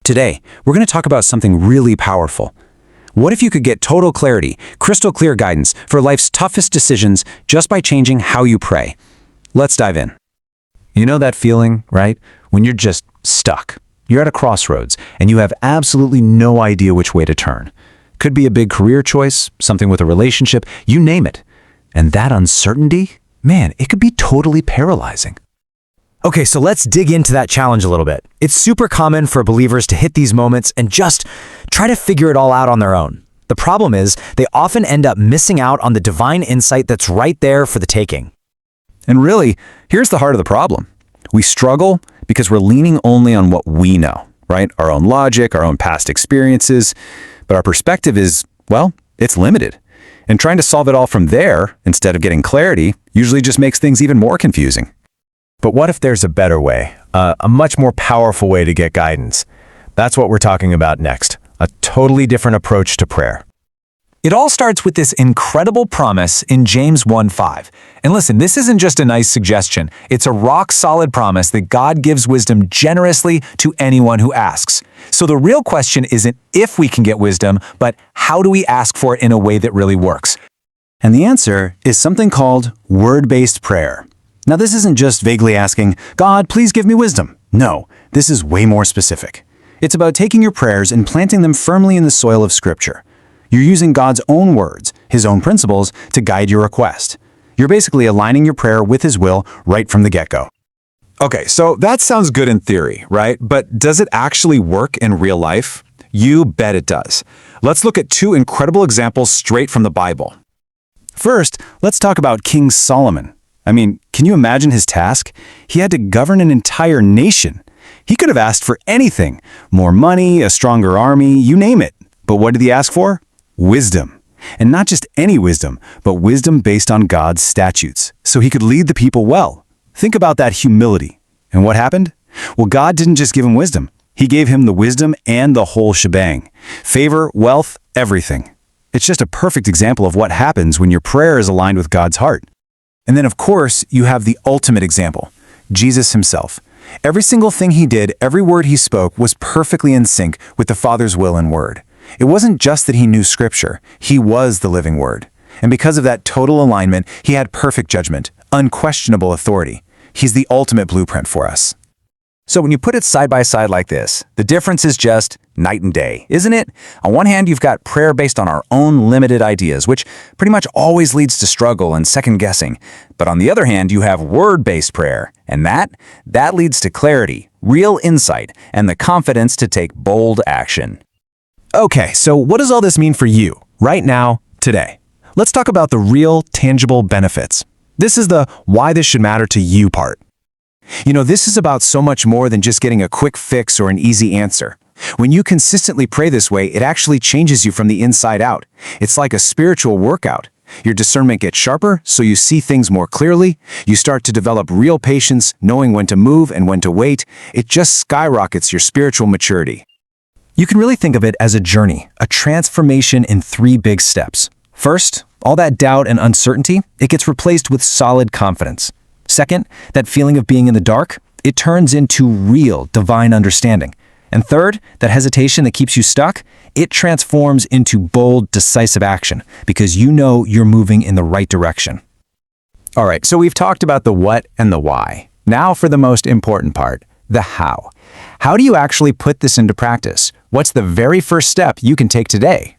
Today, we're going to talk about something really powerful. What if you could get total clarity, crystal clear guidance for life's toughest decisions just by changing how you pray? Let's dive in. You know that feeling, right? When you're just stuck. You're at a crossroads, and you have absolutely no idea which way to turn. Could be a big career choice, something with a relationship, you name it. And that uncertainty, man, it could be totally paralyzing. Okay, so let's dig into that challenge a little bit. It's super common for believers to hit these moments and just try to figure it all out on their own. The problem is, they often end up missing out on the divine insight that's right there for the taking. And really, here's the heart of the problem. We struggle because we're leaning only on what we know, right? Our own logic, our own past experiences. But our perspective is, well, it's limited. And trying to solve it all from there, instead of getting clarity, usually just makes things even more confusing. But what if there's a better way, a much more powerful way to get guidance? That's what we're talking about next, a totally different approach to prayer. It all starts with this incredible promise in James 1:5. And listen, this isn't just a nice suggestion. It's a rock-solid promise that God gives wisdom generously to anyone who asks. So the real question isn't if we can get wisdom, but how do we ask for it in a way that really works? And the answer is something called word-based prayer. Now, this isn't just vaguely asking, God, please give me wisdom. No, this is way more specific. It's about taking your prayers and planting them firmly in the soil of Scripture. You're using God's own words, His own principles, to guide your request. You're basically aligning your prayer with His will right from the get-go. Okay, so that sounds good in theory, right? But does it actually work in real life? You bet it does. Let's look at two incredible examples straight from the Bible. First, let's talk about King Solomon. I mean, can you imagine his task? He had to govern an entire nation. He could have asked for anything. More money, a stronger army, you name it. But what did he ask for? Wisdom. And not just any wisdom, but wisdom based on God's statutes, so he could lead the people well. Think about that humility. And what happened? Well, God didn't just give him wisdom. He gave him the wisdom and the whole shebang. Favor, wealth, everything. It's just a perfect example of what happens when your prayer is aligned with God's heart. And then, of course, you have the ultimate example, Jesus himself. Every single thing he did, every word he spoke was perfectly in sync with the Father's will and word. It wasn't just that he knew Scripture, he was the living word. And because of that total alignment, he had perfect judgment, unquestionable authority. He's the ultimate blueprint for us. So when you put it side by side like this, the difference is just night and day, isn't it? On one hand, you've got prayer based on our own limited ideas, which pretty much always leads to struggle and second guessing. But on the other hand, you have word-based prayer, and that leads to clarity, real insight, and the confidence to take bold action. Okay, so what does all this mean for you, right now, today? Let's talk about the real, tangible benefits. This is the why this should matter to you part. You know, this is about so much more than just getting a quick fix or an easy answer. When you consistently pray this way, it actually changes you from the inside out. It's like a spiritual workout. Your discernment gets sharper, so you see things more clearly. You start to develop real patience, knowing when to move and when to wait. It just skyrockets your spiritual maturity. You can really think of it as a journey, a transformation in 3 big steps. First, all that doubt and uncertainty, it gets replaced with solid confidence. Second, that feeling of being in the dark, it turns into real divine understanding. And third, that hesitation that keeps you stuck, it transforms into bold, decisive action because you know you're moving in the right direction. All right, so we've talked about the what and the why. Now for the most important part, the how. How do you actually put this into practice? What's the very first step you can take today?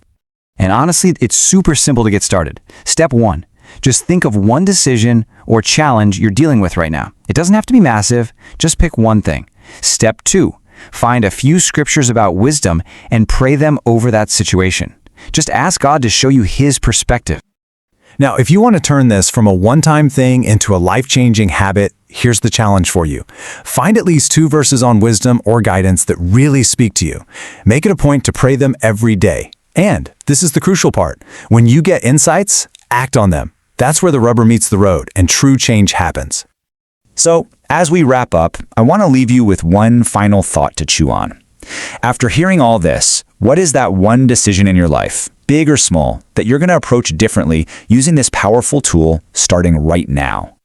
And honestly, it's super simple to get started. Step 1. Just think of one decision or challenge you're dealing with right now. It doesn't have to be massive, just pick one thing. Step 2, find a few scriptures about wisdom and pray them over that situation. Just ask God to show you His perspective. Now, if you want to turn this from a one-time thing into a life-changing habit, here's the challenge for you. Find at least 2 verses on wisdom or guidance that really speak to you. Make it a point to pray them every day. And this is the crucial part. When you get insights, act on them. That's where the rubber meets the road and true change happens. So, as we wrap up, I want to leave you with one final thought to chew on. After hearing all this, what is that one decision in your life, big or small, that you're going to approach differently using this powerful tool starting right now?